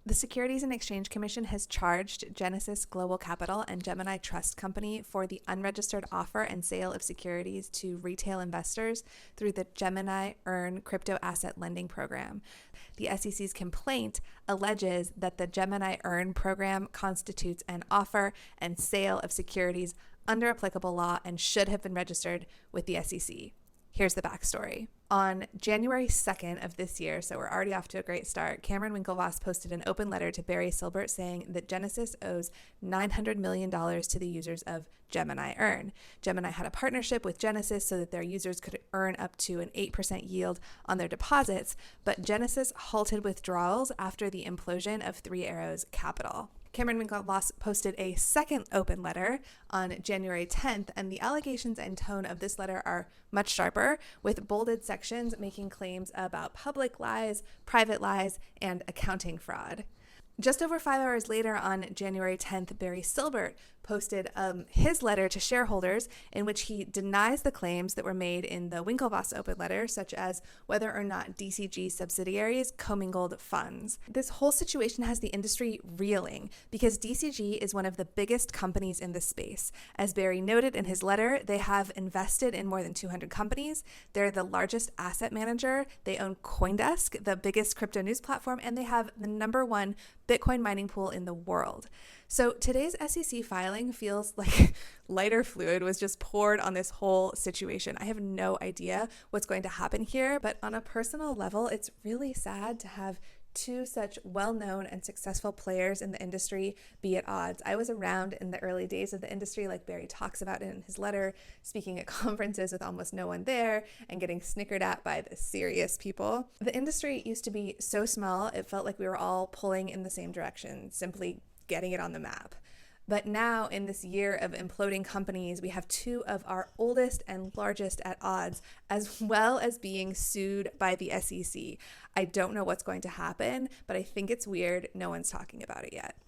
The Securities and Exchange Commission has charged Genesis Global Capital and Gemini Trust Company for the unregistered offer and sale of securities to retail investors through the Gemini Earn crypto asset lending program. The SEC's complaint alleges that the Gemini Earn program constitutes an offer and sale of securities under applicable law and should have been registered with the SEC. Here's the backstory. On January 2nd of this year, so we're already off to a great start, Cameron Winklevoss posted an open letter to Barry Silbert saying that Genesis owes $900 million to the users of Gemini Earn. Gemini had a partnership with Genesis so that their users could earn up to an 8% yield on their deposits, but Genesis halted withdrawals after the implosion of Three Arrows Capital. Cameron Winklevoss posted a second open letter on January 10th, and the allegations and tone of this letter are much sharper, with bolded sections making claims about public lies, private lies, and accounting fraud. Just over 5 hours later, on January 10th, Barry Silbert posted his letter to shareholders in which he denies the claims that were made in the Winklevoss open letter, such as whether or not DCG subsidiaries commingled funds. This whole situation has the industry reeling because DCG is one of the biggest companies in this space. As Barry noted in his letter, they have invested in more than 200 companies. They're the largest asset manager. They own CoinDesk, the biggest crypto news platform, and they have the #1 Bitcoin mining pool in the world. So today's SEC filing feels like lighter fluid was just poured on this whole situation. I have no idea what's going to happen here, but on a personal level, it's really sad to have two such well-known and successful players in the industry be at odds. I was around in the early days of the industry, like Barry talks about in his letter, speaking at conferences with almost no one there and getting snickered at by the serious people. The industry used to be so small, it felt like we were all pulling in the same direction, simply getting it on the map. But now, in this year of imploding companies, we have two of our oldest and largest at odds, as well as being sued by the SEC. I don't know what's going to happen, but I think it's weird no one's talking about it yet.